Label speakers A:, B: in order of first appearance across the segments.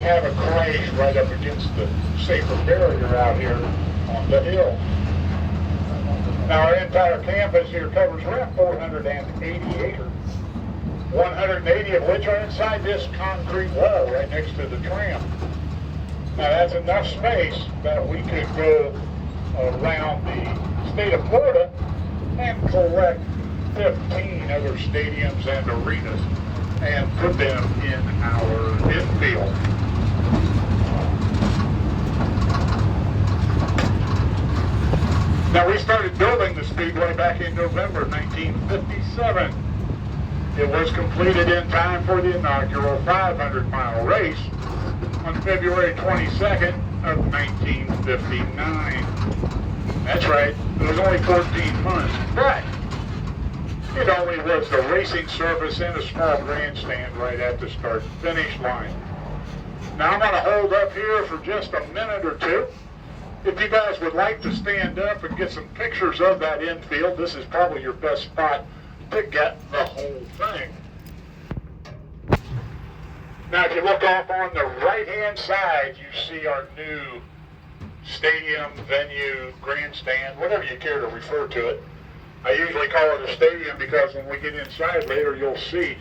A: have a crash right up against the safer barrier out here on the hill. Now our entire campus here covers around 480 acres, 180 of which are inside this concrete wall right next to the tram. Now that's enough space that we could go around the state of Florida and collect 15 other stadiums and arenas and put them in our infield. Now we started building the Speedway back in November 1957. It was completed in time for the inaugural 500-mile race on February 22nd of 1959. That's right, it was only 14 months, but it only was the racing surface and a small grandstand right at the start-finish line. Now I'm going to hold up here for just a minute or two. If you guys would like to stand up and get some pictures of that infield, this is probably your best spot to get the whole thing. Now if you look off on the right-hand side, you see our new stadium, venue, grandstand, whatever you care to refer to it. I usually call it a stadium because when we get inside later, you'll see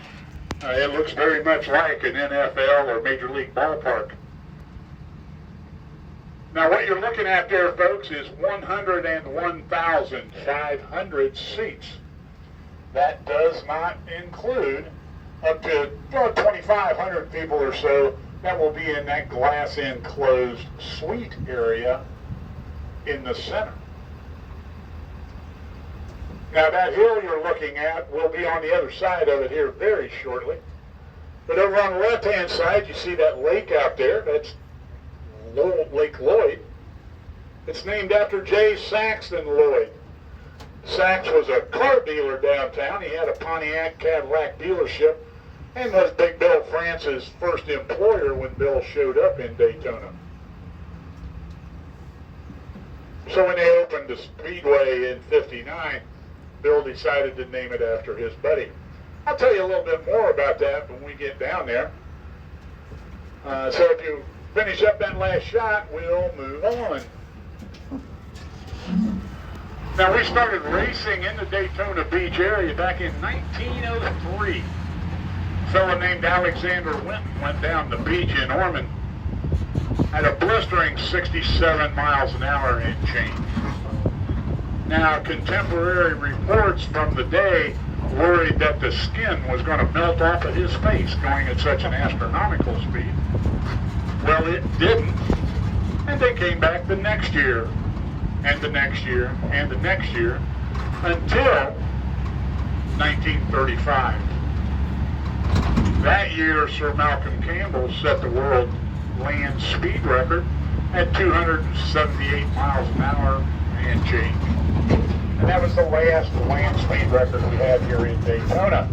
A: it looks very much like an NFL or Major League ballpark. Now what you're looking at there, folks, is 101,500 seats. That does not include up to 2,500 people or so that will be in that glass enclosed suite area in the center. Now that hill you're looking at will be on the other side of it here very shortly. But over on the left-hand side, you see that lake out there. That's Lake Lloyd. It's named after J. Saxton Lloyd. Sax was a car dealer downtown. He had a Pontiac Cadillac dealership and was Big Bill France's first employer when Bill showed up in Daytona. So when they opened the Speedway in '59, Bill decided to name it after his buddy. I'll tell you a little bit more about that when we get down there. So if you finish up that last shot, we'll move on. Now we started racing in the Daytona Beach area back in 1903. A fellow named Alexander Winton went down the beach in Ormond at a blistering 67 miles an hour and change. Now contemporary reports from the day worried that the skin was going to melt off of his face going at such an astronomical speed. Well, it didn't. And they came back the next year, and the next year, and the next year, until 1935. That year, Sir Malcolm Campbell set the world land speed record at 278 miles an hour and change. And that was the last land speed record we had here in Daytona.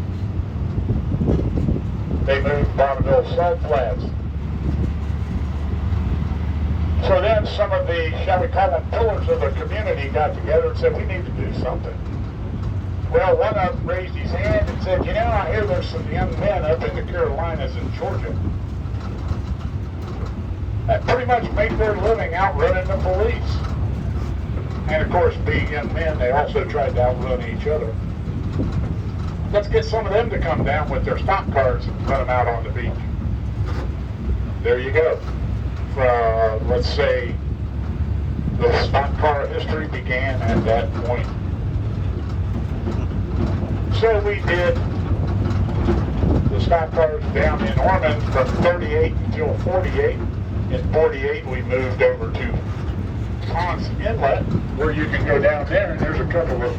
A: They moved Bonneville Salt Flats. So then some of the, shall we call them, pillars of the community got together and said, we need to do something. Well, one of them raised his hand and said, you know, I hear there's some young men up in the Carolinas and Georgia that pretty much make their living outrunning the police. And of course, being young men, they also tried to outrun each other. Let's get some of them to come down with their stock cars and run them out on the beach. There you go. Let's say the stock car history began at that point. So we did the stock cars down in Ormond from 38 until 48. In 48 we moved over to Ponce Inlet, where you can go down there, and there's a couple of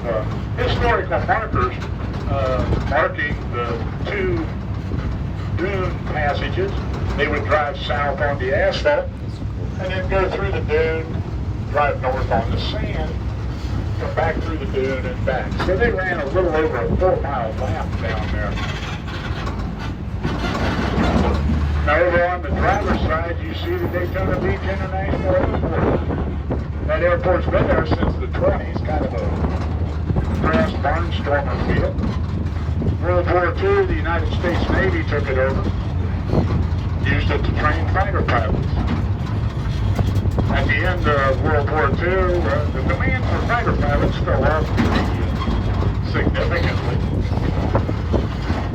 A: historical markers marking the two dune passages. They would drive south on the asphalt, and then go through the dune, drive north on the sand, come back through the dune and back. So they ran a little over a 4-mile lap down there. Now over on the driver's side, you see the Daytona Beach International Airport. That airport's been there since the 20s, kind of a grass barnstormer field. World War II, the United States Navy took it over. used it to train fighter pilots. At the end of World War II, the demand for fighter pilots fell off pretty significantly.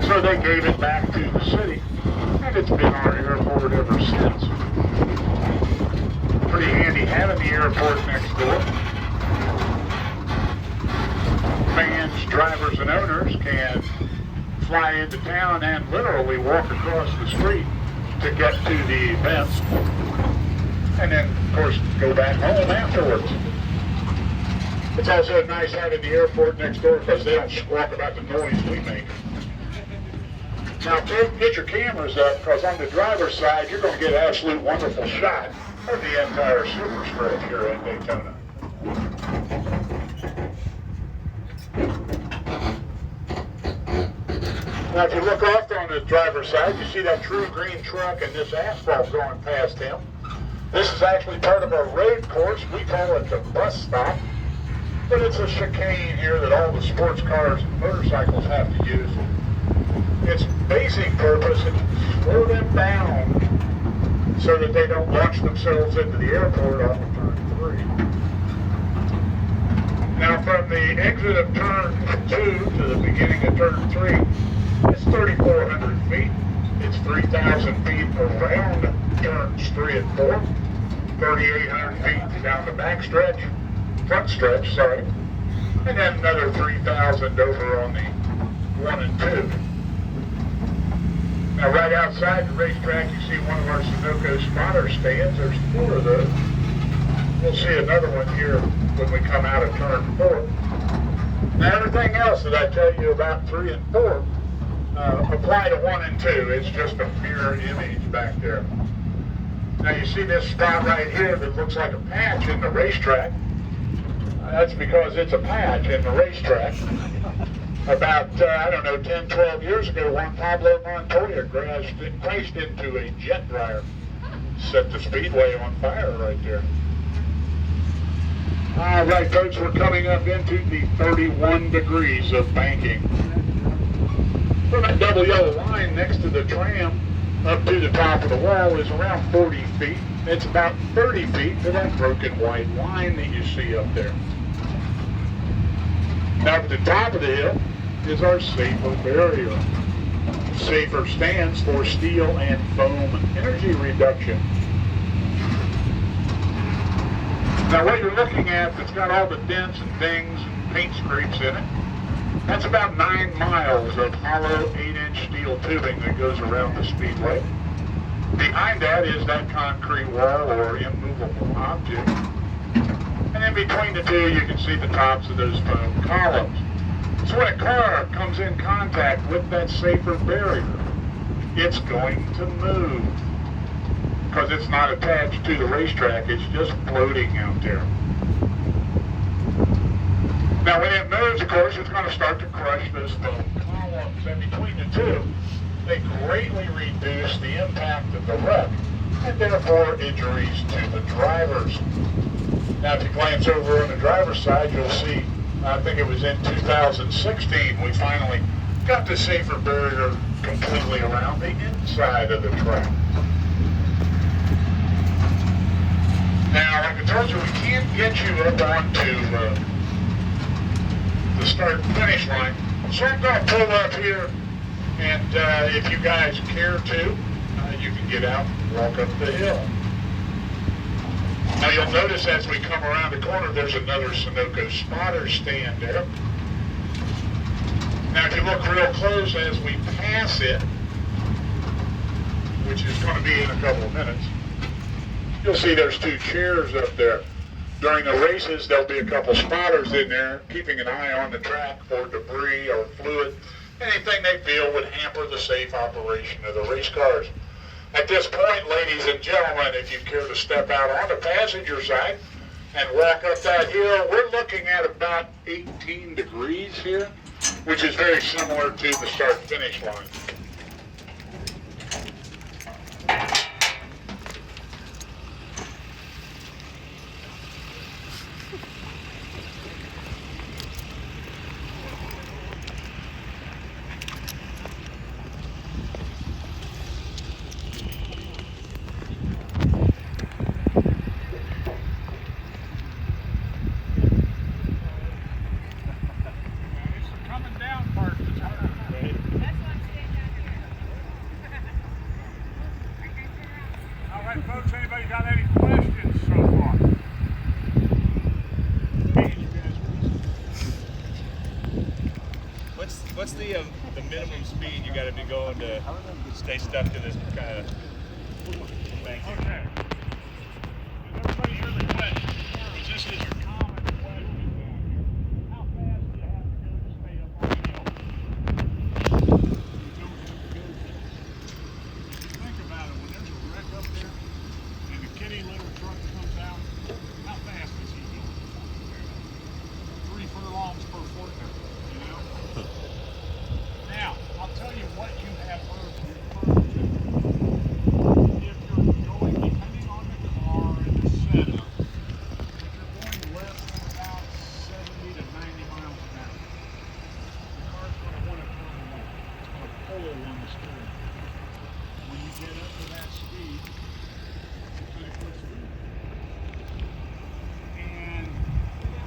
A: So they gave it back to the city, and it's been our airport ever since. Pretty handy having the airport next door. Fans, drivers, and owners can fly into town and literally walk across the street to get to the events, and then, of course, go back home afterwards. It's also nice having the airport next door because they don't squawk about the noise we make. Now, get your cameras up, because on the driver's side, you're going to get an absolute wonderful shot of the entire super stretch here at Daytona. Now, if you look off on the driver's side, you see that true green truck and this asphalt going past him. This is actually part of our road course. We call it the bus stop, but it's a chicane here that all the sports cars and motorcycles have to use. Its basic purpose is to slow them down so that they don't launch themselves into the airport off of turn 3. Now, from the exit of turn 2 to the beginning of turn 3, it's 3,400 feet. It's 3,000 feet around turns 3 and 4, 3,800 feet down the front stretch, and then another 3,000 over on the 1 and 2. Now, right outside the racetrack, you see one of our Sunoco spotter stands. There's 4 of those. We'll see another one here when we come out of turn 4. Now, everything else that I tell you about 3 and 4 apply to 1 and 2. It's just a mirror image back there. Now, you see this spot right here that looks like a patch in the racetrack. That's because it's a patch in the racetrack. About, 10, 12 years ago, Juan Pablo Montoya crashed into a jet dryer. Set the Speedway on fire right there. All right, folks, we're coming up into the 31 degrees of banking. So that double yellow line next to the tram up to the top of the wall is around 40 feet. It's about 30 feet to that broken white line that you see up there. Now, at the top of the hill is our SAFER barrier. SAFER stands for Steel and Foam Energy Reduction. Now, what you're looking at that's got all the dents and dings and paint scrapes in it, that's about 9 miles of hollow 8-inch steel tubing that goes around the Speedway. Behind that is that concrete wall or immovable object. And in between the two, you can see the tops of those foam columns. So when a car comes in contact with that SAFER barrier, it's going to move. Because it's not attached to the racetrack, it's just floating out there. Now when it moves, of course, it's going to start to crush those foam columns. And between the two, they greatly reduce the impact of the wreck, and therefore injuries to the drivers. Now if you glance over on the driver's side, you'll see, I think it was in 2016, we finally got the SAFER barrier completely around the inside of the track. Now, like I told you, we can't get you up onto the start and finish line. So I'm going to pull up here, and if you guys care to, you can get out and walk up the hill. Now you'll notice as we come around the corner, there's another Sunoco spotter stand there. Now if you look real close as we pass it, which is going to be in a couple of minutes, you'll see there's 2 chairs up there. During the races, there'll be a couple spotters in there keeping an eye on the track for debris or fluid, anything they feel would hamper the safe operation of the race cars. At this point, ladies and gentlemen, if you care to step out on the passenger side and walk up that hill, we're looking at about 18 degrees here, which is very similar to the start-finish line. right, folks, anybody got any questions so far?
B: What's the minimum speed you got to be going to stay stuck to this kind of bank?
A: Okay. Does everybody hear the question? Because this is a common question down here. How fast do you have to go to stay up on the hill? You don't have to go. Think about it. When there's a wreck up there and the kitty litter truck comes out, how fast is he going? 3 furlongs per fortnight, you know? Now, I'll tell you what you have heard referred to. If you're going, depending on the car and the setup, if you're going less than about 70 to 90 miles an hour, the car's going to want to turn away. It's going to pull on the steering. When you get up to that speed, it kind of quits moving. And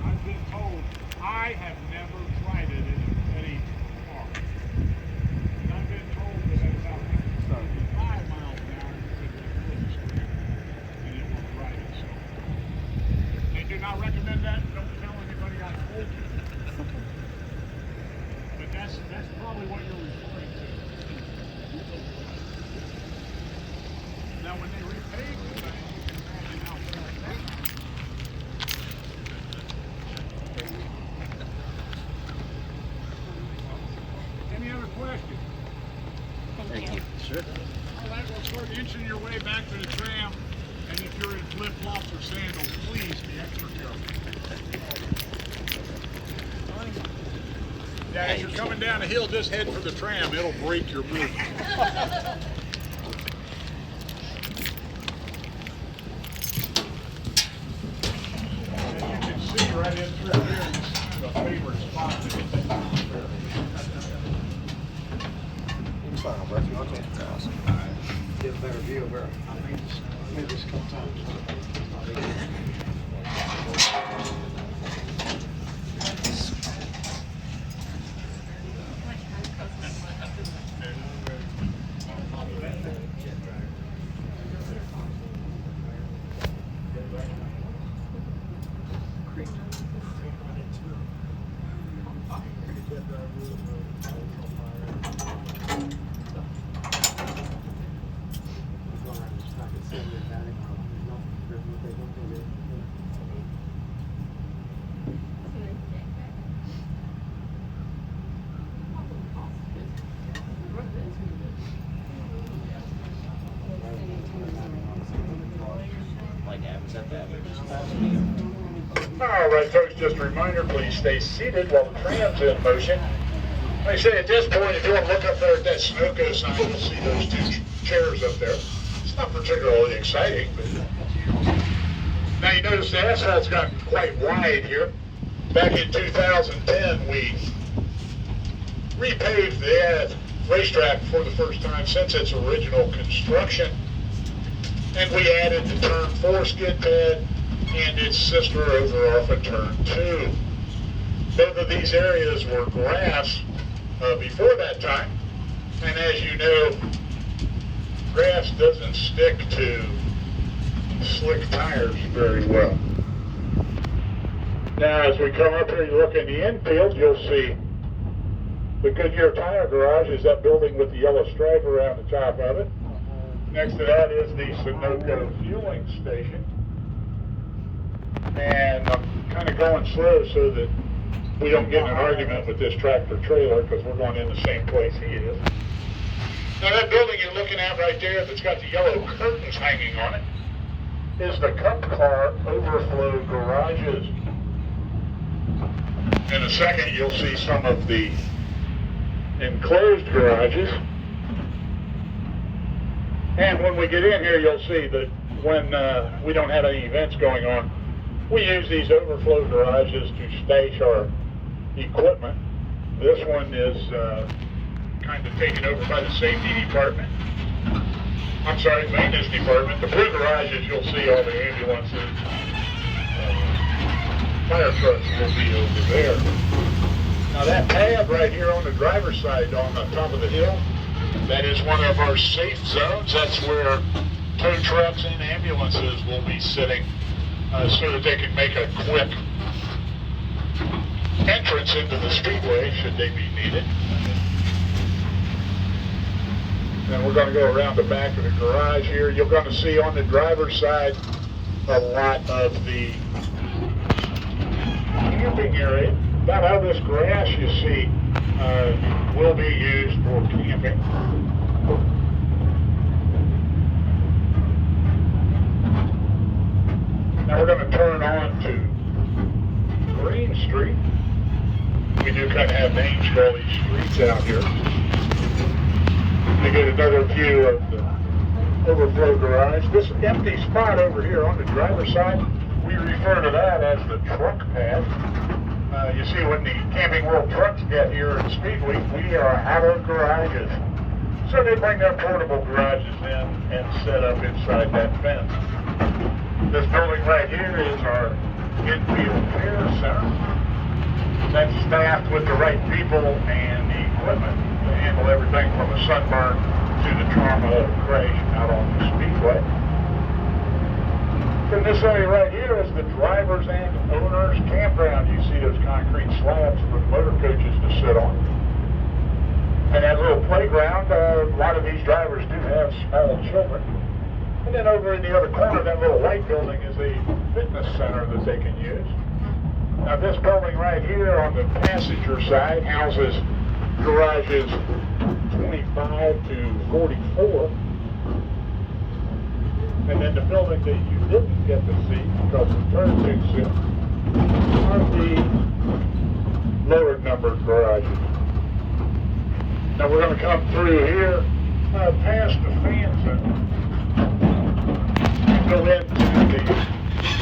A: I've been told, I have never tried it in any car. And I've been told that at about 55 miles an hour, you could pull the steering and it won't ride it. So they do not recommend that. Don't tell anybody I told you. But that's probably what you're referring to. Now, when they repave the thing, you can imagine how fast that goes. Any other questions?
C: Thank you. Sure.
A: All right, well, start inching your way back to the tram. And if you're in flip-flops or sandals, please be extra careful. Yeah, as you're coming down the hill, just head for the tram. It'll break your movement. And you can see right in through here, the favorite spot to get that down.
C: Okay, that's awesome.
D: Get a better view of her. Maybe just a couple times.
A: All right, folks, just a reminder, please stay seated while the tram's in motion. Like I say, at this point, if you want to look up there at that Sunoco sign, you'll see those 2 chairs up there. It's not particularly exciting, but now you notice the asphalt's gotten quite wide here. Back in 2010, we repaved the racetrack for the first time since its original construction. And we added the turn 4 skid pad and its sister over off of turn 2. Both of these areas were grass before that time. And as you know, grass doesn't stick to slick tires very well. Now as we come up here, you look in the infield, you'll see the Goodyear Tire Garage is that building with the yellow stripe around the top of it. Next to that is the Sunoco fueling station. And I'm kind of going slow so that we don't get in an argument with this tractor trailer because we're going in the same place he is. Now that building you're looking at right there that's got the yellow curtains hanging on it is the Cup Car overflow garages. In a second you'll see some of the enclosed garages. And when we get in here, you'll see that when we don't have any events going on, we use these overflow garages to stash our equipment. This one is kind of taken over by the safety department. I'm sorry, maintenance department. The blue garages, you'll see all the ambulances. Fire trucks will be over there. Now that pad right here on the driver's side on the top of the hill, that is one of our safe zones. That's where tow trucks and ambulances will be sitting so that they can make a quick entrance into the speedway should they be needed. Then we're going to go around the back of the garage here. You're going to see on the driver's side a lot of the camping area. About all this grass you see will be used for camping. Now we're going to turn on to Green Street. We do kind of have names for all these streets out here. To get another view of the overflow garage. This empty spot over here on the driver's side, we refer to that as the truck pad. You see, when the Camping World trucks get here at Speedway, we are out of garages. So they bring their portable garages in and set up inside that fence. This building right here is our infield care center. That's staffed with the right people and the equipment to handle everything from a sunburn to the trauma of a crash out on the speedway. In this area right here is the drivers and owners campground. You see those concrete slabs for motor coaches to sit on. And that little playground, a lot of these drivers do have small children. And then over in the other corner, that little white building is a fitness center that they can use. Now this building right here on the passenger side houses garages 25 to 44. And then the building that you didn't get to see because the turn too soon are the lower numbered garages. Now we're going to come through here past the fan zone and go into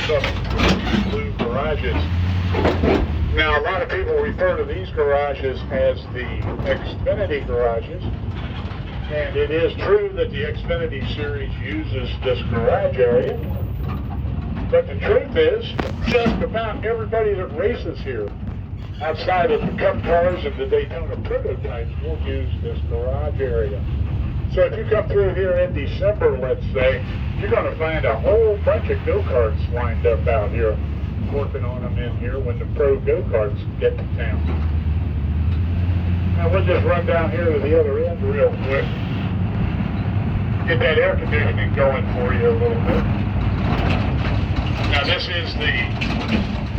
A: the blue garages. Now, a lot of people refer to these garages as the Xfinity garages, and it is true that the Xfinity series uses this garage area, but the truth is, just about everybody that races here, outside of the Cup cars and the Daytona prototypes, will use this garage area. So if you come through here in December, let's say, you're going to find a whole bunch of go-karts lined up out here, working on them in here when the pro go-karts get to town. Now we'll just run down here to the other end real quick. Get that air conditioning going for you a little bit. Now this is the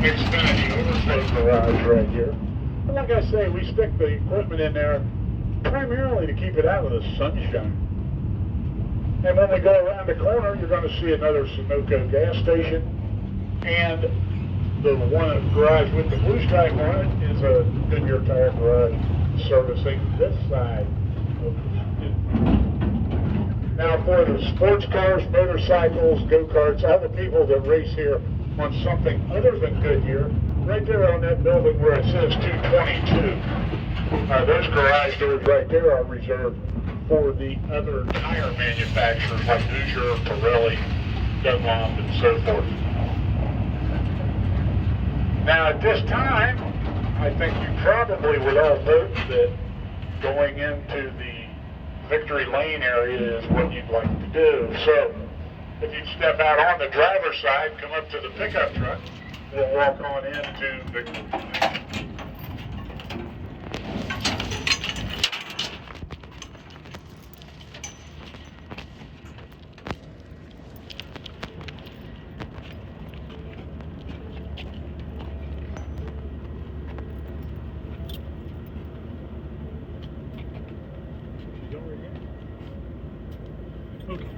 A: Xfinity overflow garage right here. And like I say, we stick the equipment in there primarily to keep it out of the sunshine. And when we go around the corner, you're going to see another Sunoco gas station. And the one garage with the blue stripe on it is a Goodyear Tire garage servicing this side of the street. Now for the sports cars, motorcycles, go-karts, all the people that race here on something other than Goodyear, right there on that building where it says 222, those garage doors right there are reserved for the other tire manufacturers like Hoosier, Pirelli, Dunlop, and so forth. Now at this time, I think you probably would all hope that going into the Victory Lane area is what you'd like to do. So if you'd step out on the driver's side, come up to the pickup truck, we'll walk on into the Okay.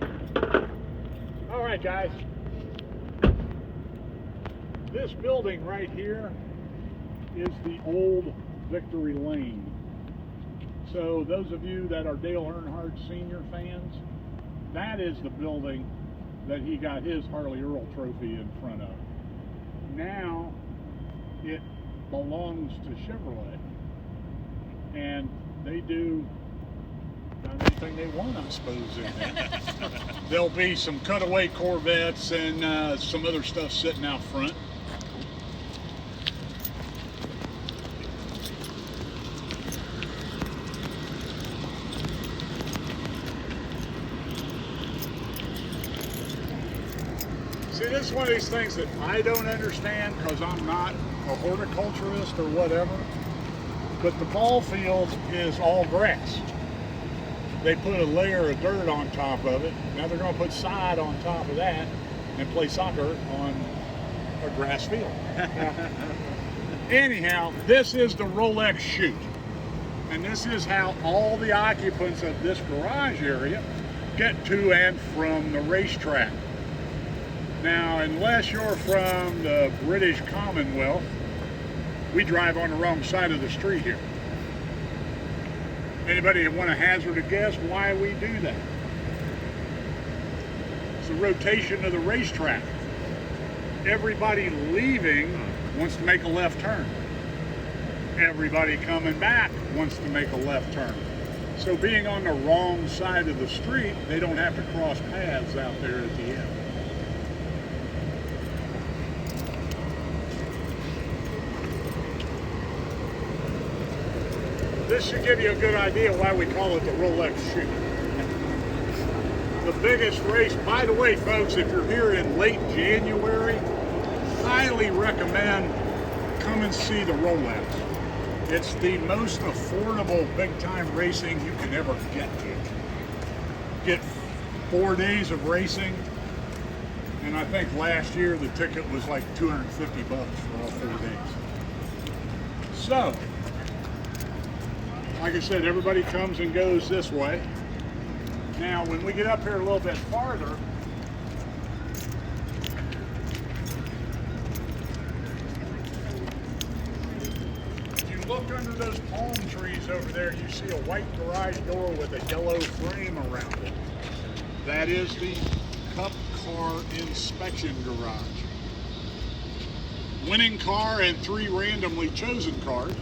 A: All right, guys. This building right here is the old Victory Lane. So those of you that are Dale Earnhardt Sr. fans, that is the building that he got his Harley Earl trophy in front of. Now it belongs to Chevrolet, and they do anything they want, I suppose, in there. There'll be some cutaway Corvettes and some other stuff sitting out front. See, this is one of these things that I don't understand because I'm not a horticulturist or whatever, but the ball field is all grass. They put a layer of dirt on top of it. Now they're going to put sod on top of that and play soccer on a grass field. Anyhow, this is the Rolex chute. And this is how all the occupants of this garage area get to and from the racetrack. Now, unless you're from the British Commonwealth, we drive on the wrong side of the street here. Anybody want to hazard a guess why we do that? It's the rotation of the racetrack. Everybody leaving wants to make a left turn. Everybody coming back wants to make a left turn. So being on the wrong side of the street, they don't have to cross paths out there at the end. This should give you a good idea why we call it the Rolex chute. The biggest race, by the way, folks, if you're here in late January, highly recommend come and see the Rolex. It's the most affordable big-time racing you can ever get to. Get 4 days of racing, and I think last year the ticket was like $250 for all 4 days. So, like I said, everybody comes and goes this way. Now, when we get up here a little bit farther, if you look under those palm trees over there, you see a white garage door with a yellow frame around it. That is the Cup Car Inspection Garage. Winning car and 3 randomly chosen cars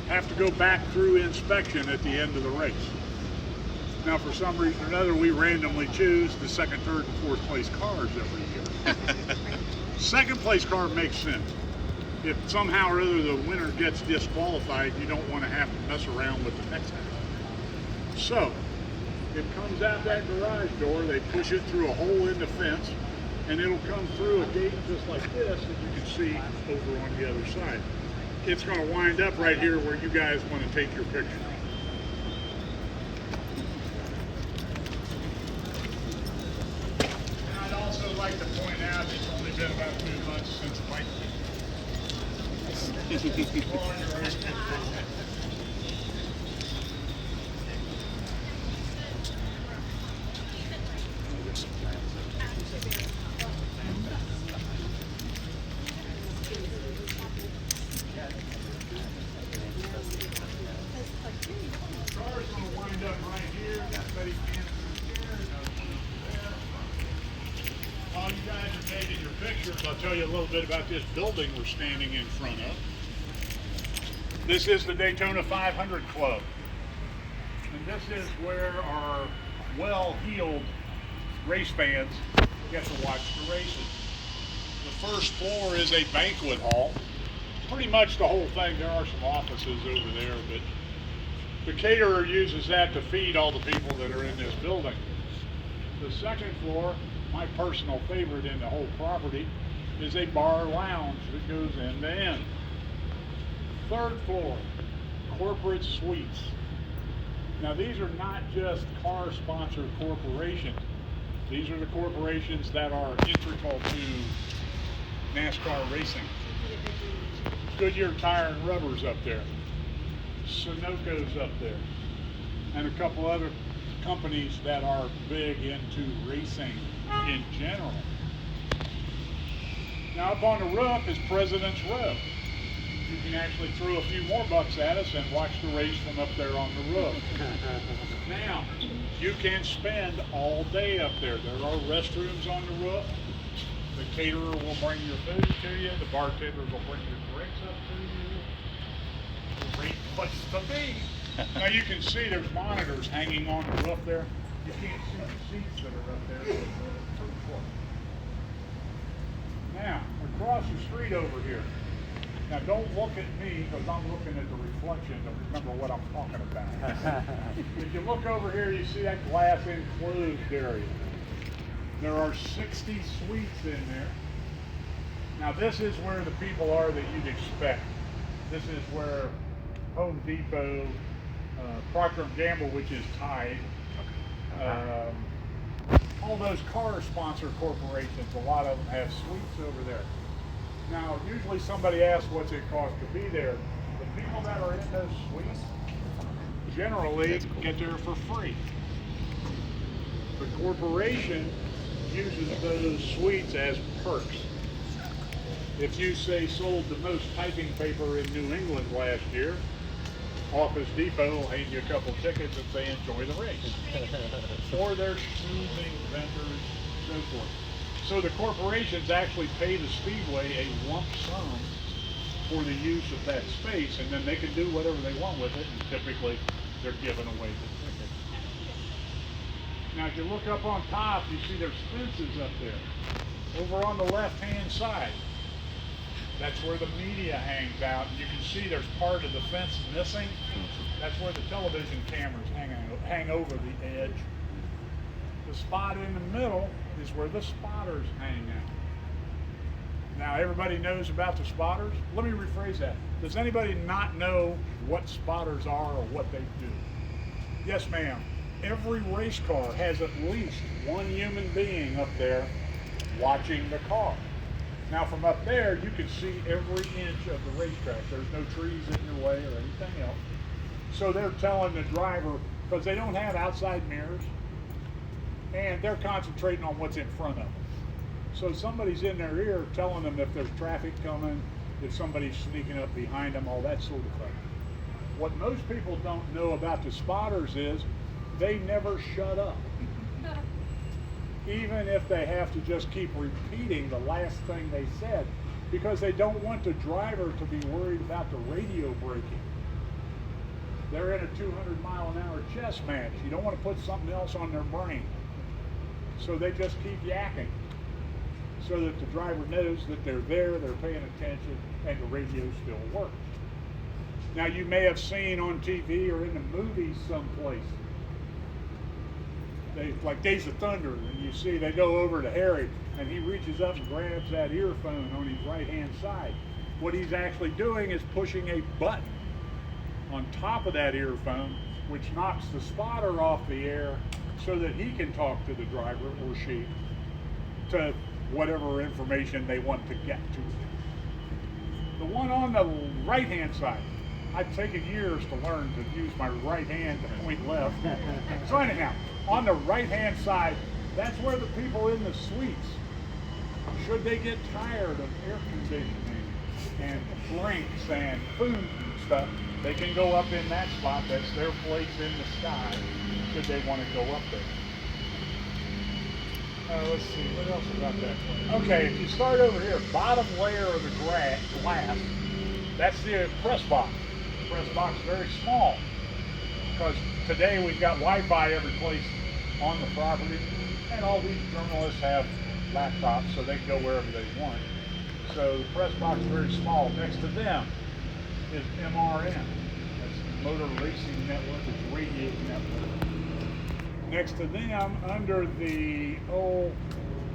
A: have to go back through inspection at the end of the race. Now, for some reason or another, we randomly choose the 2nd, 3rd, and 4th place cars every year. 2nd place car makes sense. If somehow or other the winner gets disqualified, you don't want to have to mess around with the next guy. So, it comes out that garage door, they push it through a hole in the fence, and it'll come through a gate just like this that you can see over on the other side. It's going to wind up right here where you guys want to take your picture. And I'd also like to point out it's only been about 2 months since Mike. While you guys are taking your pictures, I'll tell you a little bit about this building we're standing in front of. This is the Daytona 500 Club. And this is where our well-heeled race fans get to watch the races. The first floor is a banquet hall. Pretty much the whole thing. There are some offices over there, but the caterer uses that to feed all the people that are in this building. The second floor, my personal favorite in the whole property, is a bar lounge that goes end to end. Third floor, corporate suites. Now these are not just car sponsor corporations. These are the corporations that are integral to NASCAR racing. Goodyear Tire and Rubber's up there. Sunoco's up there. And a couple other companies that are big into racing in general. Now up on the roof is President's Row. You can actually throw a few more bucks at us and watch the race from up there on the roof. Now, you can spend all day up there. There are restrooms on the roof. The caterer will bring your food to you. The bartenders will bring your drinks up to you. Great place to be. Now you can see there's monitors hanging on the roof there. You can't see the seats that are up there. Now, across the street over here. Now don't look at me because I'm looking at the reflection to remember what I'm talking about. If you look over here, you see that glass enclosed area. There are 60 suites in there. Now this is where the people are that you'd expect. This is where Home Depot, Procter & Gamble, which is Tide, all those car sponsor corporations, a lot of them have suites over there. Now, usually somebody asks what's it cost to be there. The people that are in those suites generally get there for free. The corporation uses those suites as perks. If you say sold the most typing paper in New England last year, Office Depot will hand you a couple tickets and say enjoy the race. Or they're choosing vendors, so forth. So the corporations actually pay the Speedway a lump sum for the use of that space, and then they can do whatever they want with it, and typically they're giving away the tickets. Now if you look up on top, you see there's fences up there. Over on the left-hand side, that's where the media hangs out. You can see there's part of the fence missing. That's where the television cameras hang over the edge. The spot in the middle is where the spotters hang out. Now everybody knows about the spotters. Let me rephrase that. Does anybody not know what spotters are or what they do? Yes, ma'am. Every race car has at least one human being up there watching the car. Now from up there, you can see every inch of the racetrack. There's no trees in your way or anything else. So they're telling the driver, because they don't have outside mirrors, and they're concentrating on what's in front of them. So somebody's in their ear telling them if there's traffic coming, if somebody's sneaking up behind them, all that sort of thing. What most people don't know about the spotters is they never shut up. Even if they have to just keep repeating the last thing they said, because they don't want the driver to be worried about the radio breaking. They're in a 200-mile-an-hour chess match. You don't want to put something else on their brain. So they just keep yakking so that the driver knows that they're there, they're paying attention, and the radio still works. Now you may have seen on TV or in the movies someplace, like Days of Thunder, and you see they go over to Harry and he reaches up and grabs that earphone on his right hand side. What he's actually doing is pushing a button on top of that earphone, which knocks the spotter off the air so that he can talk to the driver or she to whatever information they want to get to. The one on the right hand side, I've taken years to learn to use my right hand to point left. So anyhow, on the right-hand side, that's where the people in the suites, should they get tired of air conditioning and drinks and food and stuff, they can go up in that spot. That's their place in the sky, should they want to go up there. Let's see, what else about that? Okay, if you start over here, bottom layer of the glass, that's the press box. The press box is very small, because today we've got Wi-Fi every place on the property, and all these journalists have laptops, so they can go wherever they want. So the press box is very small. Next to them is MRN. That's Motor Racing Network, it's radio network. Next to them, under the,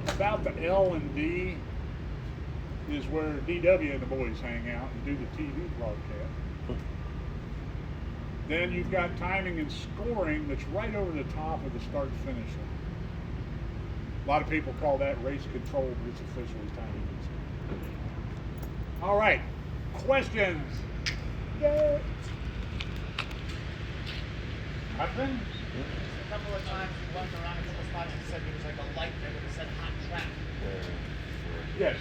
A: about the L&D, is where DW and the boys hang out and do the TV broadcast. Then you've got timing and scoring that's right over the top of the start-finish line. A lot of people call that race control, but it's officially timing and scoring. All right, questions? Yay! Nothing?
E: A couple of times we went around a couple spots and said there was like a light there that said hot track.
A: Yes.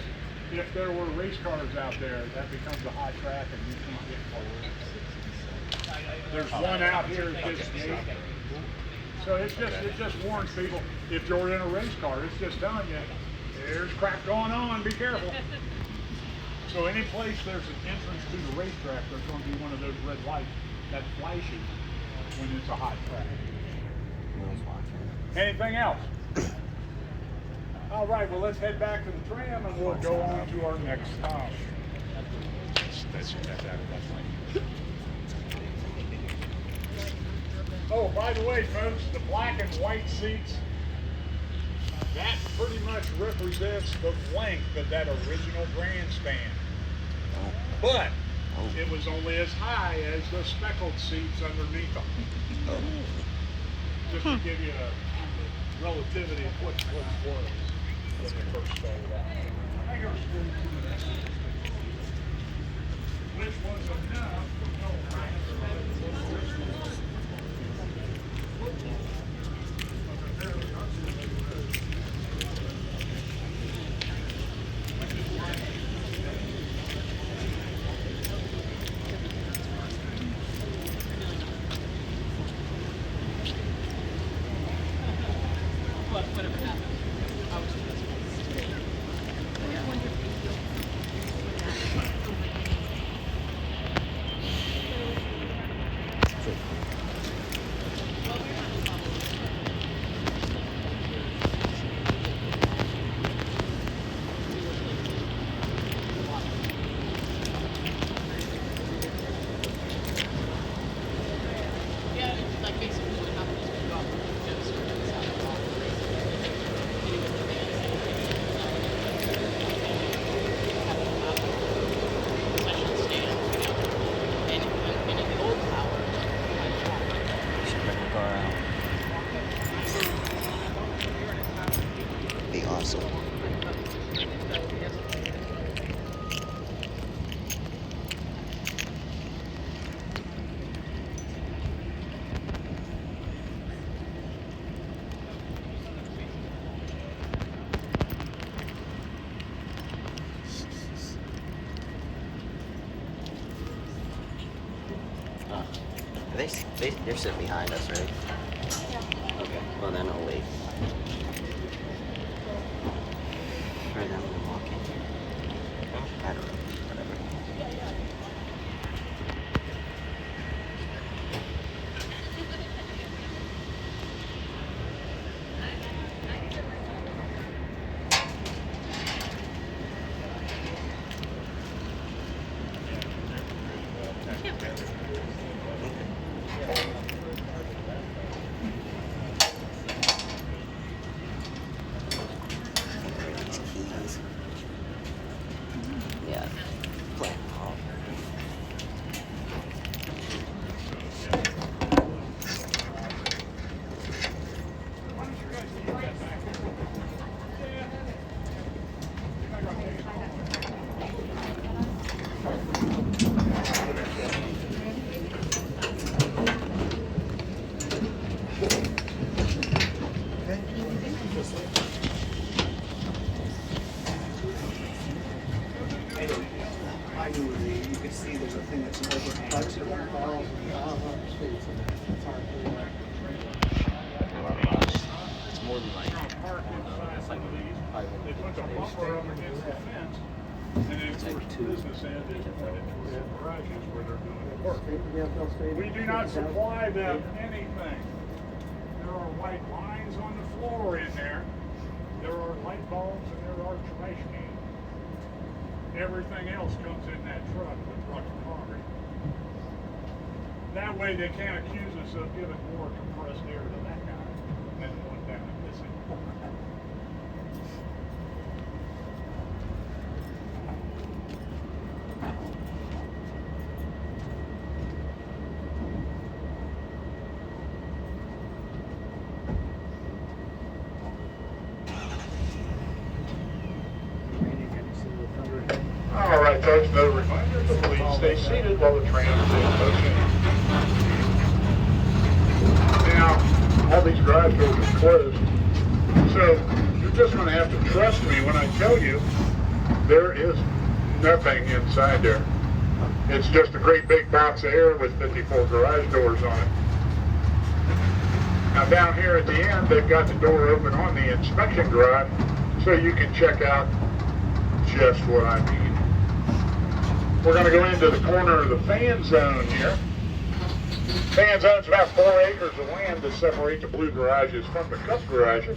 A: If there were race cars out there, that becomes a hot track and you can't get forward. There's one out here at this gate. So it just warns people, if you're in a race car, it's just telling you, there's crap going on, be careful. So any place there's an entrance to the racetrack, there's going to be one of those red lights that flashes when it's a hot track. Anything else? All right, well, let's head back to the tram and we'll go on to our next stop.
B: That's out of that lane.
A: Oh, by the way, folks, the black and white seats That pretty much represents the length of that original grandstand. But it was only as high as the speckled seats underneath them. Just to give you a relativity of what was when they first started out. Which was enough to go right.
C: Be awesome. They're sitting behind us, right? Yeah. Okay. Well, then I'll wait. Or then we'll walk in. I don't know. Whatever. Yeah. Play.
D: I knew you could see there's a thing that's overflexed around balls and it's hard to do that.
C: It's more than like. It's like
A: They put the bumper up against the fence, and then of course the business end is pointed towards the garages where they're doing the work. We do not supply them anything. There are white lines on the floor in there. There are light bulbs and there are trash cans. Everything else comes in that truck with truck concrete. That way they can't accuse us of giving more compressed air to that guy than the one down at this end. All right, folks, another reminder to please stay seated while the train is in motion. Now, all these garage doors are closed, so you're just going to have to trust me when I tell you there is nothing inside there. It's just a great big box of air with 54 garage doors on it. Now down here at the end, they've got the door open on the inspection garage, so you can check out just what I mean. We're going to go into the corner of the fan zone here. Fan zone's about 4 acres of land to separate the blue garages from the cup garages.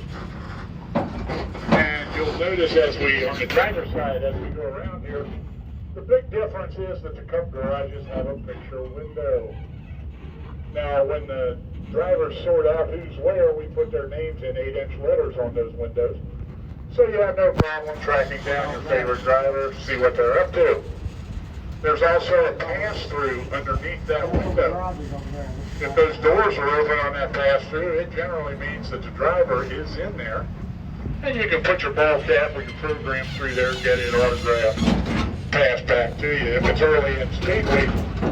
A: And you'll notice as we, on the driver's side, as we go around here, the big difference is that the cup garages have a picture window. Now, when the drivers sort out who's where, we put their names in 8-inch letters on those windows. so you have no problem tracking down your favorite driver, see what they're up to. There's also a pass-through underneath that window. If those doors are open on that pass-through, it generally means that the driver is in there. And you can put your ball cap or your program through there and get it autographed, passed back to you. If it's early in Speedway,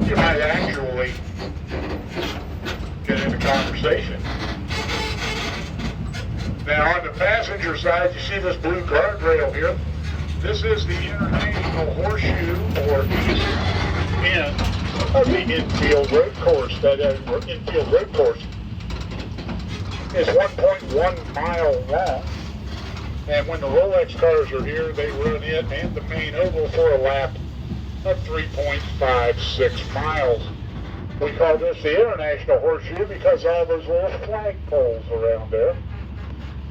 A: you might actually get into conversation. Now on the passenger side, you see this blue guardrail here. This is the International Horseshoe, or east end of the infield road course. That infield road course is 1.1 mile long. And when the Rolex cars are here, they run it and the main oval for a lap of 3.56 miles. We call this the International Horseshoe because all those little flag poles around there.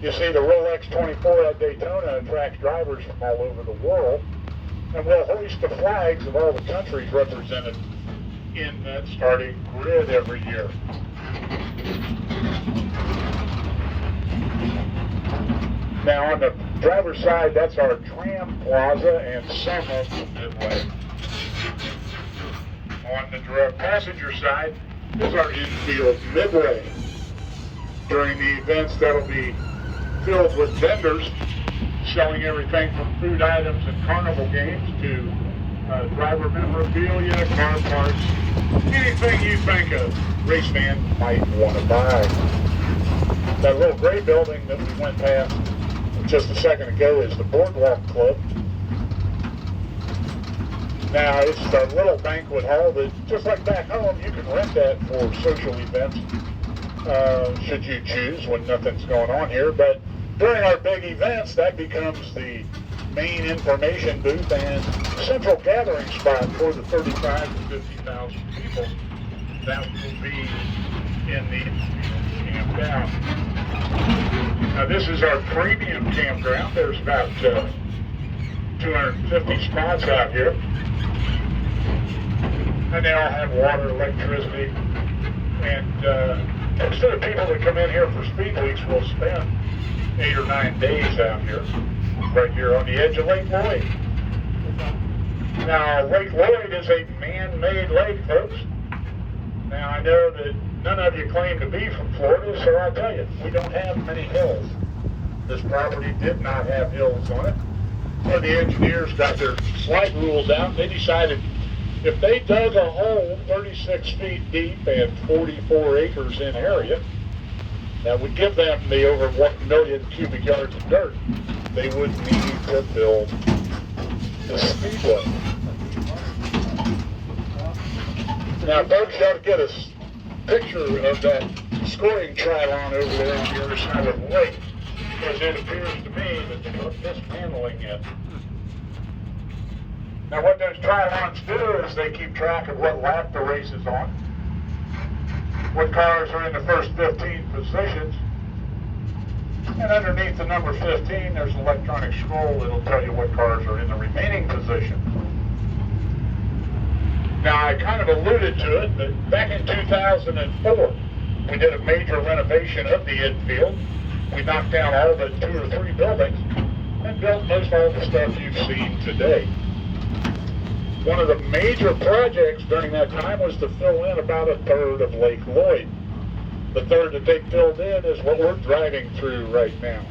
A: You see the Rolex 24 at Daytona attracts drivers from all over the world, and we'll hoist the flags of all the countries represented in that starting grid every year. Now on the driver's side, that's our tram plaza and some of the midway. On the passenger side is our infield midway. During the events, that'll be filled with vendors selling everything from food items and carnival games to driver memorabilia, car parts, anything you think a race fan might want to buy. That little gray building that we went past just a second ago is the Boardwalk Club. Now it's a little banquet hall that, just like back home, you can rent that for social events, should you choose, when nothing's going on here. But during our big events, that becomes the main information booth and central gathering spot for the 35 to 50,000 people that will be in the campground. Now this is our premium campground. There's about 250 spots out here. And they all have water, electricity, and most of the people that come in here for Speed Weeks will spend 8 or 9 days out here, right here on the edge of Lake Lloyd. Now, Lake Lloyd is a man-made lake, folks. Now, I know that none of you claim to be from Florida, so I'll tell you, we don't have many hills. This property did not have hills on it. So the engineers got their slide rules out, and they decided if they dug a hole 36 feet deep and 44 acres in area, that would give them the over 1 million cubic yards of dirt. They would need to build the Speedway. Now, folks, you ought to get a picture of that scoring trilon over there on the other side of the lake, because it appears to me that they're mishandling it. Now, what those trilons do is they keep track of what lap the race is on, what cars are in the first 15 positions, and underneath the number 15, there's an electronic scroll that'll tell you what cars are in the remaining positions. Now, I kind of alluded to it, but back in 2004, we did a major renovation of the infield. We knocked down all but 2 or 3 buildings and built most all the stuff you've seen today. One of the major projects during that time was to fill in about a third of Lake Lloyd. The third that they filled in is what we're driving through right now.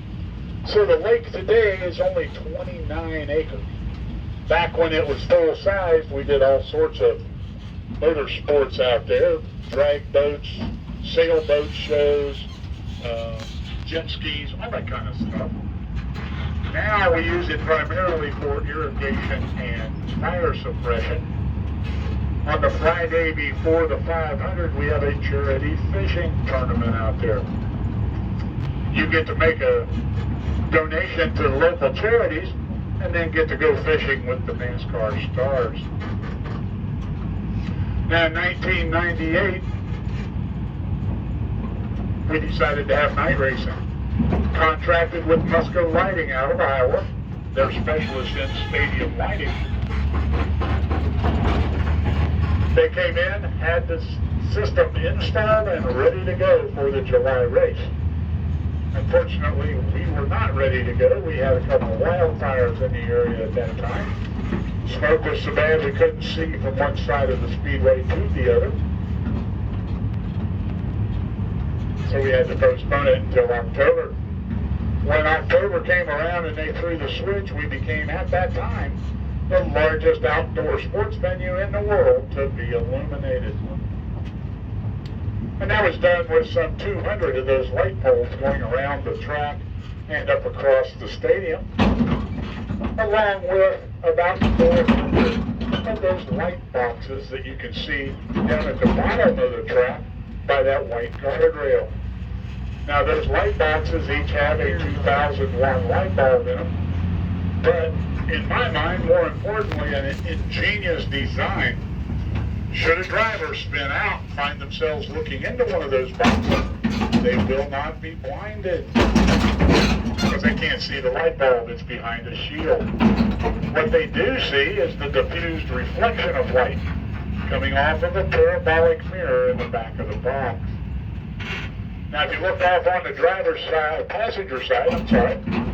A: So the lake today is only 29 acres. Back when it was full-sized, we did all sorts of motor sports out there, drag boats, sailboat shows, jet skis, all that kind of stuff. Now we use it primarily for irrigation and fire suppression. On the Friday before the 500, we have a charity fishing tournament out there. You get to make a donation to local charities and then get to go fishing with the NASCAR stars. Now in 1998, we decided to have night racing. Contracted with Musco Lighting out of Iowa. They're specialists in stadium lighting. They came in, had the system installed and ready to go for the July race. Unfortunately, we were not ready to go. We had a couple of wildfires in the area at that time. Smoke was so bad we couldn't see from one side of the speedway to the other. So we had to postpone it until October. When October came around and they threw the switch, we became, at that time, the largest outdoor sports venue in the world to be illuminated. And that was done with some 200 of those light poles going around the track and up across the stadium, along with about 400 of those light boxes that you can see down at the bottom of the track by that white guardrail. Now those light boxes each have a 2001 light bulb in them, but in my mind, more importantly, an ingenious design. Should a driver spin out and find themselves looking into one of those boxes, they will not be blinded because they can't see the light bulb. It's behind a shield. What they do see is the diffused reflection of light coming off of a parabolic mirror in the back of the box. Now, if you look off on the driver's side, passenger side,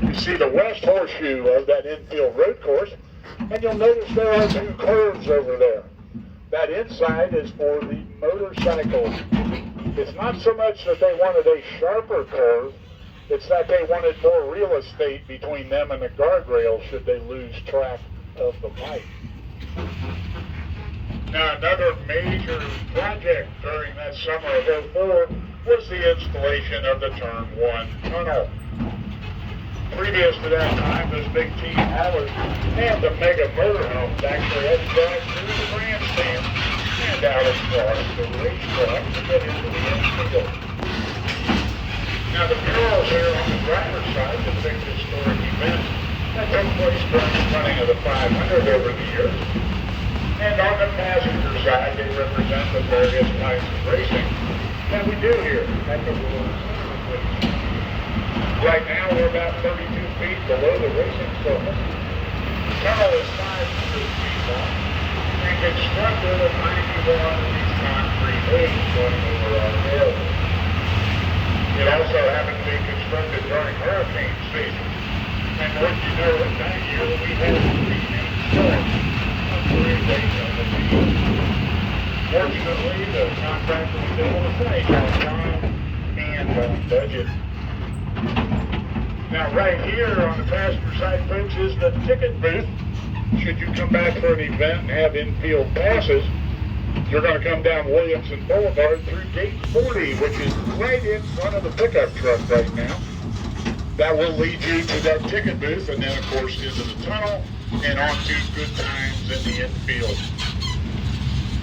A: you see the west horseshoe of that infield road course, and you'll notice there are two curves over there. That inside is for the motorcycles. It's not so much that they wanted a sharper curve, it's that they wanted more real estate between them and the guardrail should they lose track of the bike. Now, another major project during that summer of '04 was the installation of the Turn 1 tunnel. Previous to that time, those big team haulers and the mega motorhomes actually had to drive through the grandstand and out across the racetrack to get into the infield. Now, the murals here on the driver's side depict historic events that took place during the running of the 500 over the years. And on the passenger side, they represent the various types of racing that we do here at the World Series. Right now, we're about 32 feet below the racing surface. The tunnel is 500 feet long and constructed of 91 of these concrete waves going over our hill. It also happened to be constructed during hurricane season. And what you know, that year we had 3 main storms on 3 days on the field. Fortunately, the contractor was able to finish on time and on budget. Now, right here on the passenger side, folks, is the ticket booth. Should you come back for an event and have infield passes, you're going to come down Williamson Boulevard through gate 40, which is right in front of the pickup truck right now. That will lead you to that ticket booth and then, of course, into the tunnel and on to good times in the infield.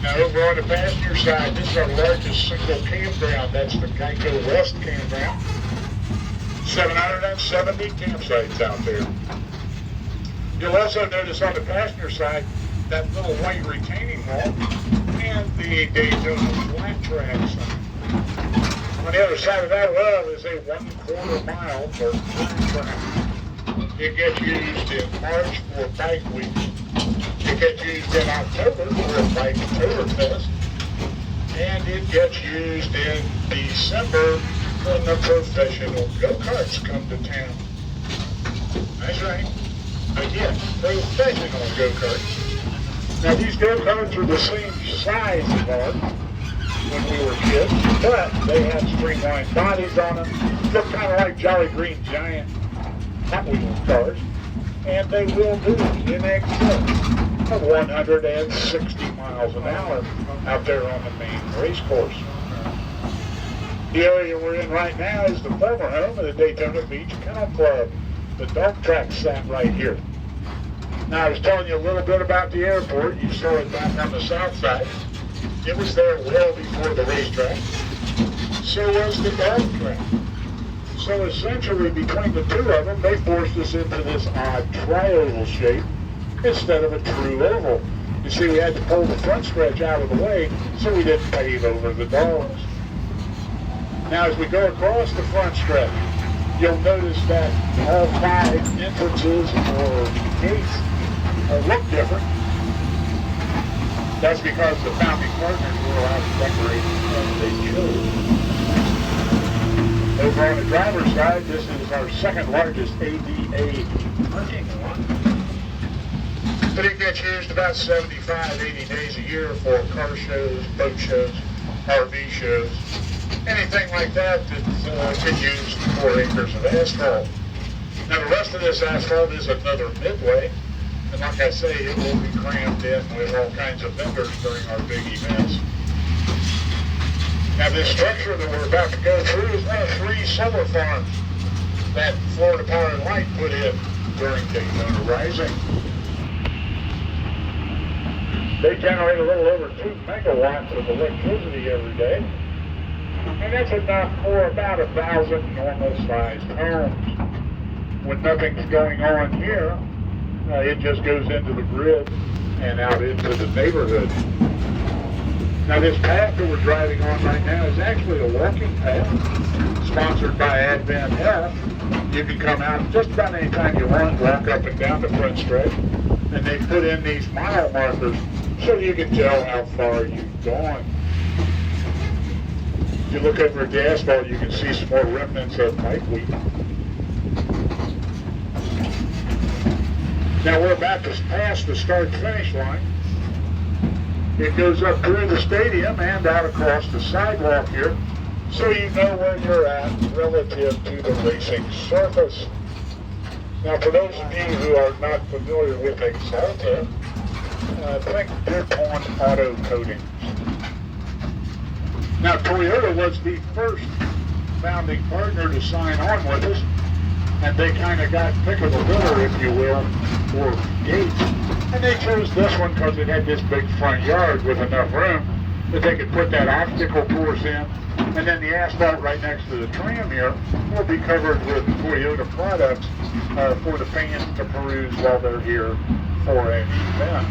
A: Now, over on the passenger side, this is our largest single campground. That's the Geico West campground. 770 campsites out there. You'll also notice on the passenger side that little white retaining wall and the Daytona flat track sign. On the other side of that well is a 1/4 mile dirt track. It gets used in March for Bike Week. It gets used in October for a Bike Oktoberfest. And it gets used in December when the professional go-karts come to town. That's right. Again, professional go-karts. Now, these go-karts are the same size as ours when we were kids, but they have streamlined bodies on them. Look kind of like Jolly Green Giant Hot Wheels cars. And they will do in excess of 160 miles an hour out there on the main race course. The area we're in right now is the former home of the Daytona Beach Kennel Club. The dog track sat right here. Now, I was telling you a little bit about the airport. You saw it back on the south side. It was there well before the racetrack. So was the dog track. So essentially, between the two of them, they forced us into this odd tri-oval shape instead of a true oval. You see, we had to pull the front stretch out of the way so we didn't pave over the dogs. Now, as we go across the front stretch, you'll notice that all 5 entrances or gates look different. That's because the founding partners were allowed to decorate as they chose. Over on the driver's side, this is our second largest ADA parking lot. But it gets used about 75, 80 days a year for car shows, boat shows, RV shows, anything like that that could use 4 acres of asphalt. Now the rest of this asphalt is another midway, and like I say, it will be crammed in with all kinds of vendors during our big events. Now this structure that we're about to go through is one of 3 solar farms that Florida Power and Light put in during Daytona Rising. They generate a little over 2 megawatts of electricity every day, and that's enough for about 1,000 normal-sized homes. When nothing's going on here, it just goes into the grid and out into the neighborhood. Now this path that we're driving on right now is actually a walking path, sponsored by Advent Health. You can come out just about any time you want, walk up and down the front stretch, and they put in these mile markers so you can tell how far you've gone. If you look over at the asphalt, you can see some more remnants of pipe weed. Now we're about to pass the start-finish line. It goes up through the stadium and out across the sidewalk here, so you know where you're at relative to the racing surface. Now for those of you who are not familiar with Exalta, think DuPont Auto Coatings. Now Toyota was the first founding partner to sign on with us, and they kind of got pick of the litter, if you will, for gates. And they chose this one because it had this big front yard with enough room that they could put that obstacle course in, and then the asphalt right next to the tram here will be covered with Toyota products for the fans to peruse while they're here for an event.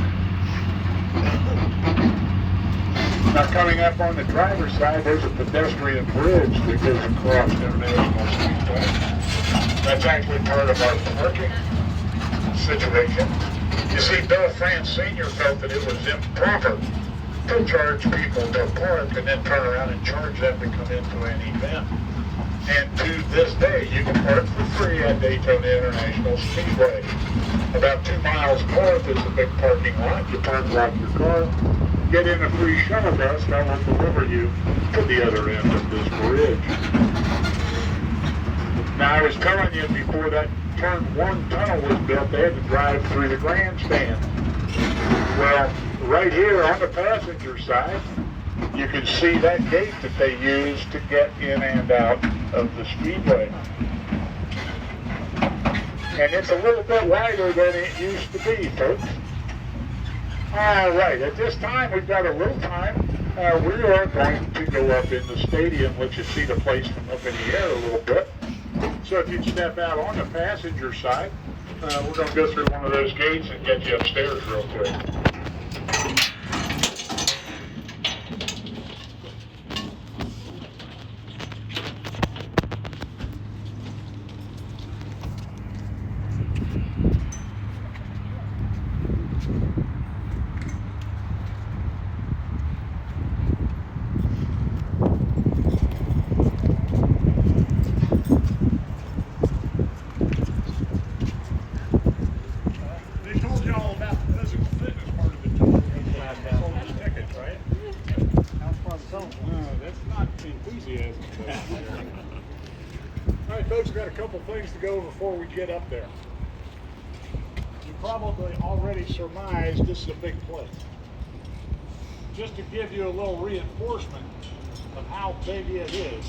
A: Now coming up on the driver's side, there's a pedestrian bridge that goes across International Speedway. That's actually part of our parking situation. You see, Bill France Sr. felt that it was improper to charge people to park and then turn around and charge them to come into an event. And to this day, you can park for free at Daytona International Speedway. About 2 miles north is a big parking lot. You park, lock your car, get in a free shuttle bus that will deliver you to the other end of this bridge. Now, I was telling you before that Turn 1 tunnel was built, they had to drive through the grandstand. Well, right here on the passenger side, you can see that gate that they use to get in and out of the speedway. And it's a little bit wider than it used to be, folks. All right, at this time, we've got a little time. We are going to go up in the stadium, let you see the place from up in the air a little bit. So if you'd step out on the passenger side, we're going to go through one of those gates and get you upstairs real quick. Before we get up there, you probably already surmised this is a big place. Just to give you a little reinforcement of how big it is,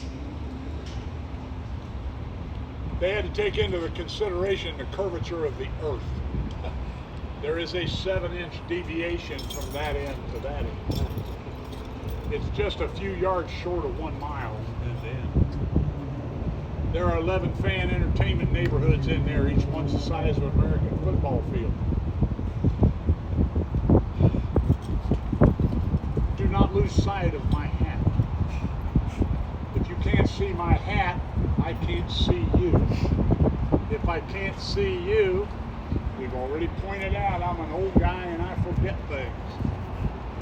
A: they had to take into consideration the curvature of the earth. There is a 7-inch deviation from that end to that end. It's just a few yards short of 1 mile end to end. There are 11 fan entertainment neighborhoods in there, each one's the size of an American football field. Do not lose sight of my hat. If you can't see my hat, I can't see you. If I can't see you, we've already pointed out I'm an old guy and I forget things.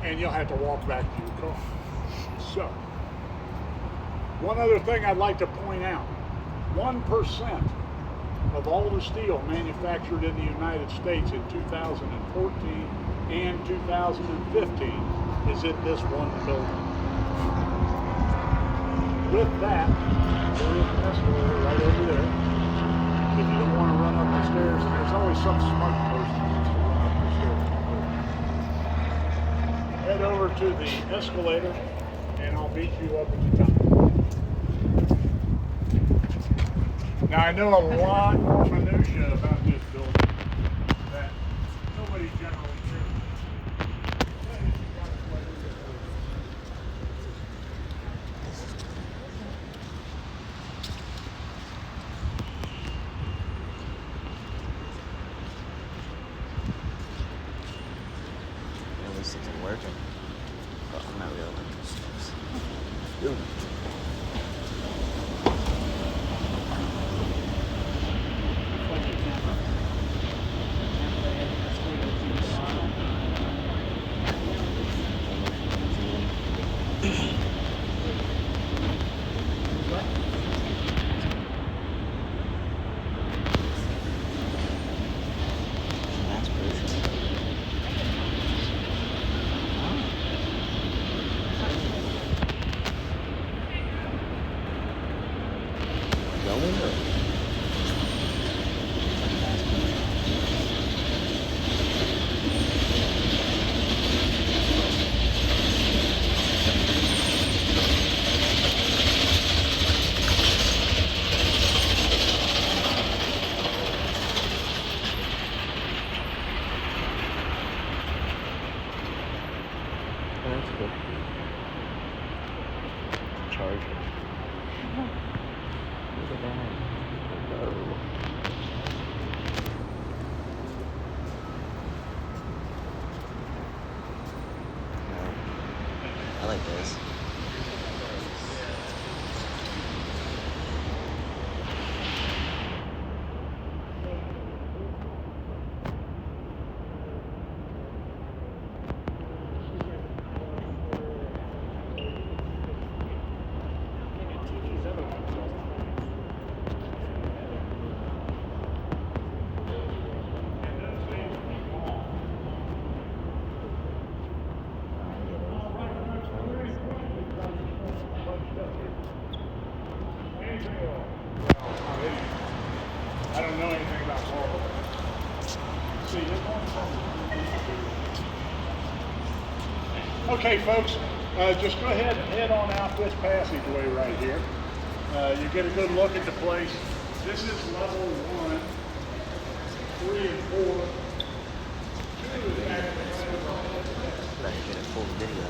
A: And you'll have to walk back to your car. So, One other thing I'd like to point out, 1% of all the steel manufactured in the United States in 2014 and 2015 is in this one building. With that, there is an escalator right over there. If you don't want to run up the stairs, and there's always some smart person who wants to run up the stairs. Head over to the escalator, and I'll meet you up at the top. Now I know a lot more minutia about this building that nobody generally cares.
C: At least it's working. But I'm not really liking this stuff. Ooh. That's pretty. Going or? That's good. Charger. Look at that. Whoa. I like this.
A: I don't know anything about Marvel. See, this one. Okay, folks, just go ahead and head on out this passageway right here. You get a good look at the place. This is level 1, 3 and 4. 2 is actually
C: Better get a full video.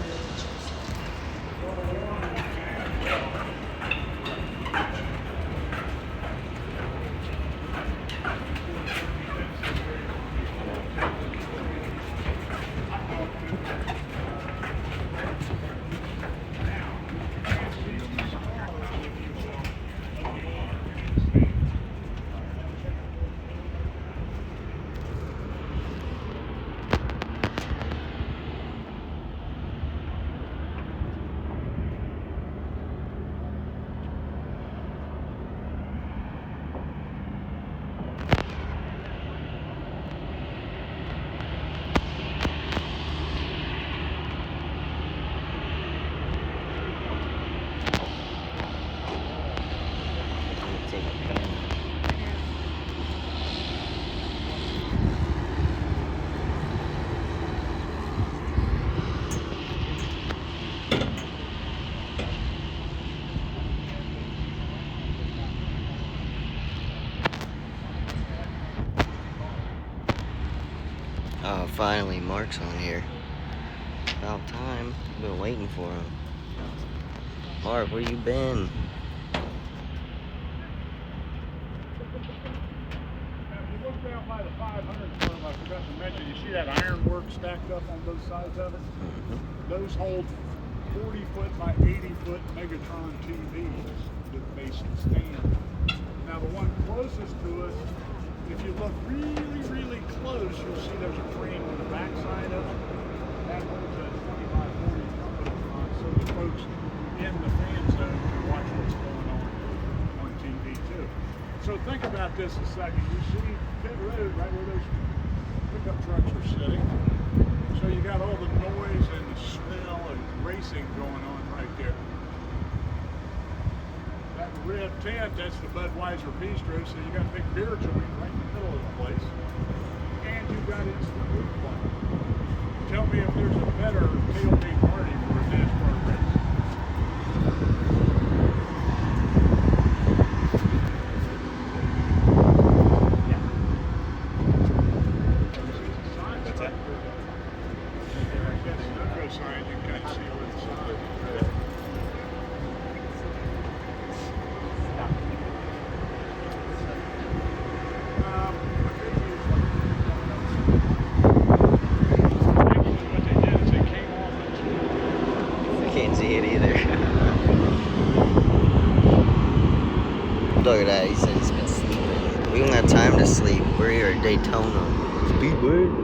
C: Oh, finally, Mark's on here. About time. I've been waiting for him. Mark, where you been?
A: If you look down by the 500 club, I forgot to mention, you see that ironwork stacked up on both sides of it? Those hold 40-foot by 80-foot Megatron TVs that they stand. Now the one closest to us, if you look really, really close, you'll see there's a crane on the back side of it. That holds a 25-40 company on, so the folks in the fan zone can watch the So think about this a second. You see pit road right where those pickup trucks are sitting. So you got all the noise and the smell and racing going on right there. That red tent, that's the Budweiser Bistro, so you got a big beer joint right in the middle of the place. And you got instant wood fire. Tell me if there's a better tailgate party for a NASCAR race.
B: What's that?
A: Sign, you can kind of see where the sign is. What they did is they came off
C: I can't see it either. Look at that, he said he's been sleeping. We don't have time to sleep. We're here at Daytona. SpeedWay.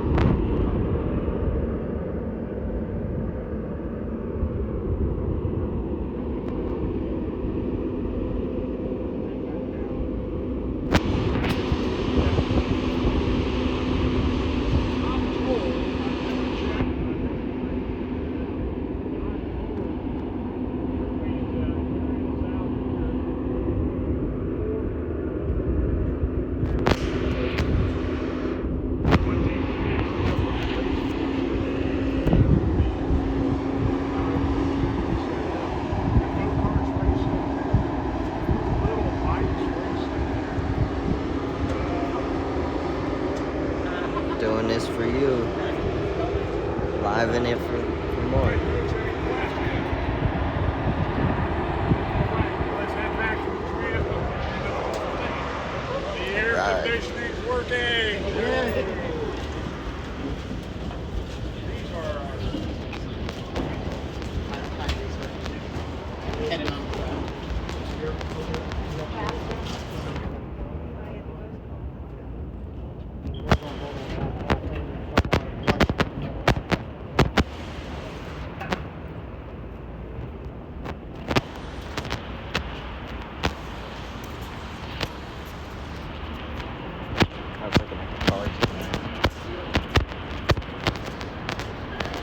C: Doing this for you. Live in it for more.
A: Let's head back to the trip. The air
C: Right.
A: conditioning's working. These are
D: Headed on the ground.
C: I was looking at the cars.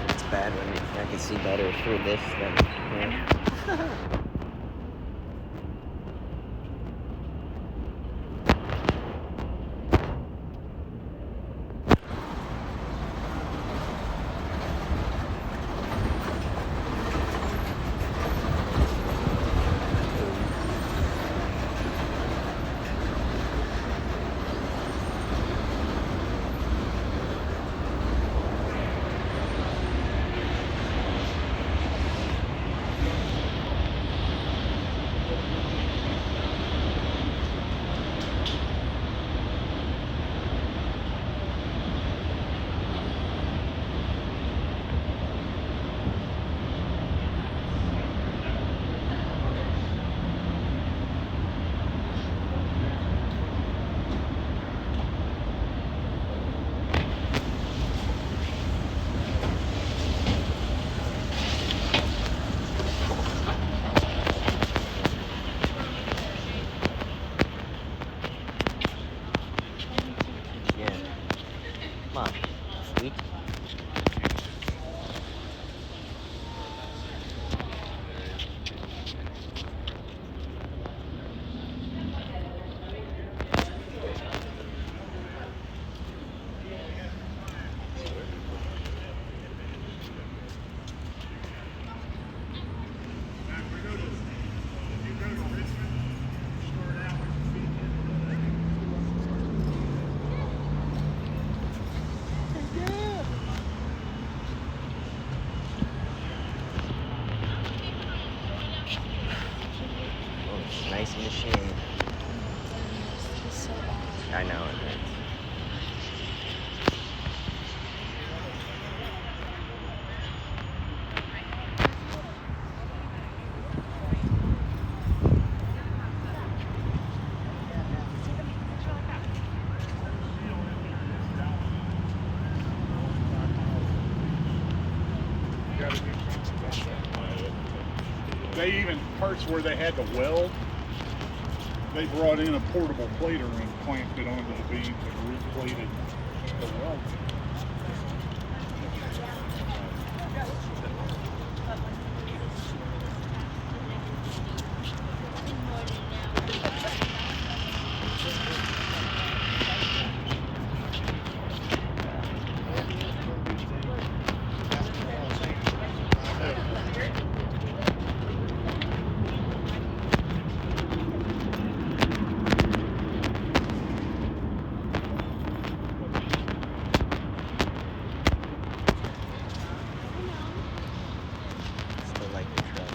C: It's bad when I can see better through this than here. Come on, sweet. Nice machine. I know it hurts.
A: They even parts where they had to weld, they brought in a portable plater and clamped it onto the beams and replated the weld.
C: Still like the truck.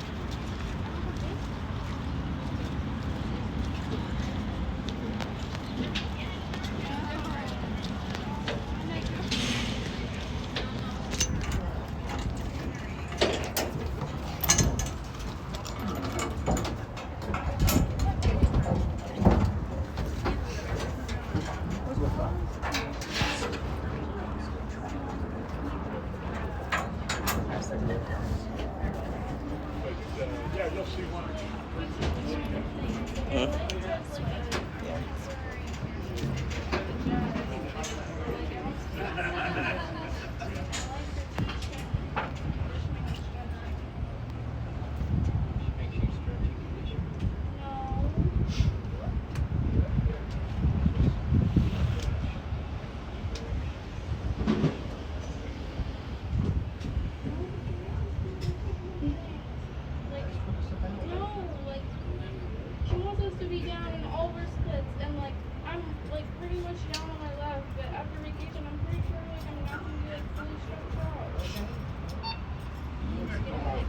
A: Yeah, you'll see one.
F: No, like, she wants us to be down in all of our splits, and like, I'm like pretty much down on my left, but after vacation, I'm pretty sure like I'm not gonna be like fully stretched out. Like, I'm just gonna, like,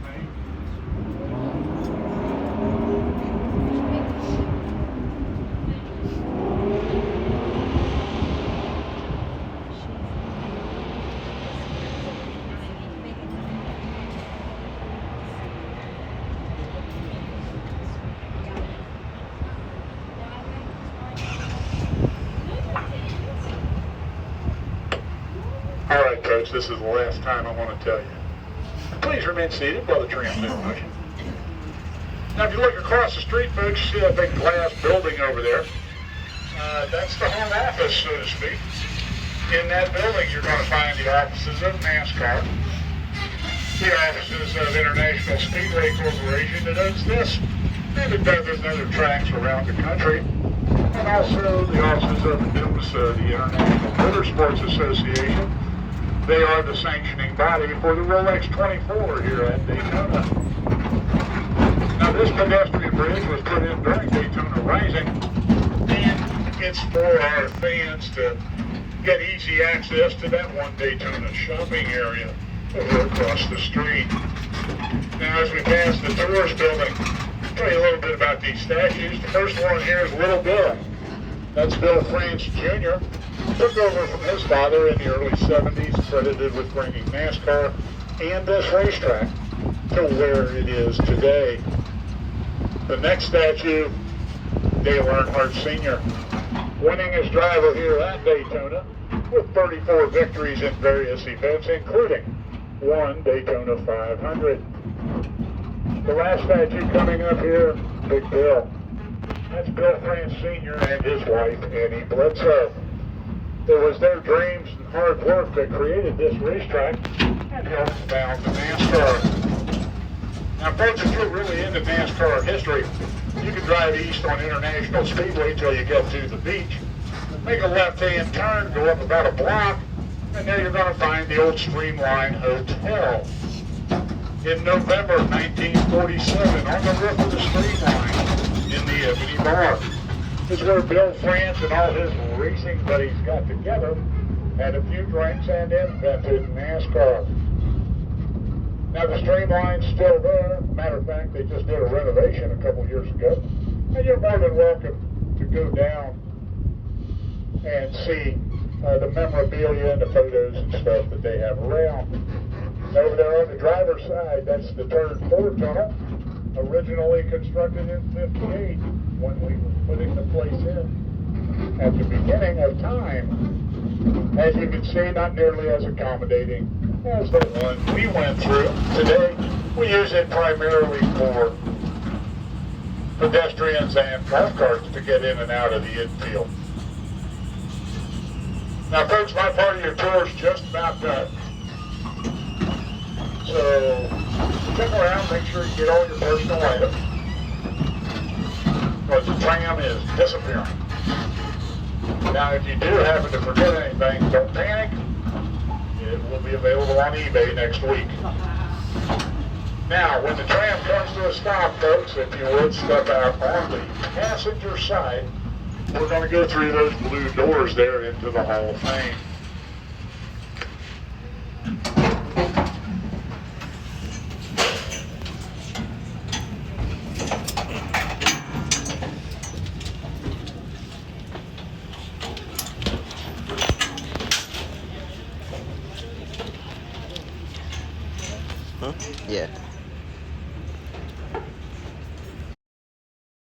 A: All right, Coach, this is the last time I want to tell you. Please remain seated while the transmit motion. Now, if you look across the street, folks, you see that big glass building over there. That's the home office, so to speak. In that building, you're going to find the offices of NASCAR, the offices of International Speedway Corporation that owns this, and a dozen other tracks around the country, and also the offices of IMSA, the International Motorsports Association. They are the sanctioning body for the Rolex 24 here at Daytona. Now, this pedestrian bridge was put in during Daytona Rising, and it's for our fans to get easy access to that one Daytona shopping area over across the street. Now, as we pass the tourist building, I'll tell you a little bit about these statues. The first one here is Little Bill. That's Bill France Jr. Took over from his father in the early 70s, credited with bringing NASCAR and this racetrack to where it is today. The next statue, Dale Earnhardt Sr., winning his driver here at Daytona with 34 victories in various events, including one Daytona 500. The last statue coming up here, Big Bill. That's Bill France Sr. and his wife, Annie Bledsoe. It was their dreams and hard work that created this racetrack and helped found the NASCAR. Now, folks, if you're really into NASCAR history, you can drive east on International Speedway till you get to the beach. Make a left-hand turn, go up about a block, and there you're going to find the old Streamline Hotel. In November 1947, on the roof of the Streamline, in the Ebony Bar, is where Bill France and all his racing buddies got together, had a few drinks, and invented NASCAR. Now, the Streamline's still there. Matter of fact, they just did a renovation a couple years ago, and you're more than welcome to go down and see the memorabilia and the photos and stuff that they have around. Over there on the driver's side, that's the Turn 4 tunnel, originally constructed in '58 when we were putting the place in at the beginning of time. As you can see, not nearly as accommodating as the one we went through. Today, we use it primarily for pedestrians and golf carts to get in and out of the infield. Now folks, my part of your tour is just about done. So come around, make sure you get all your personal items, because the tram is disappearing. Now if you do happen to forget anything, don't panic. It will be available on eBay next week. Now, when the tram comes to a stop, folks, if you would step out on the passenger side, we're going to go through those blue doors there into the Hall of Fame.
C: Yeah.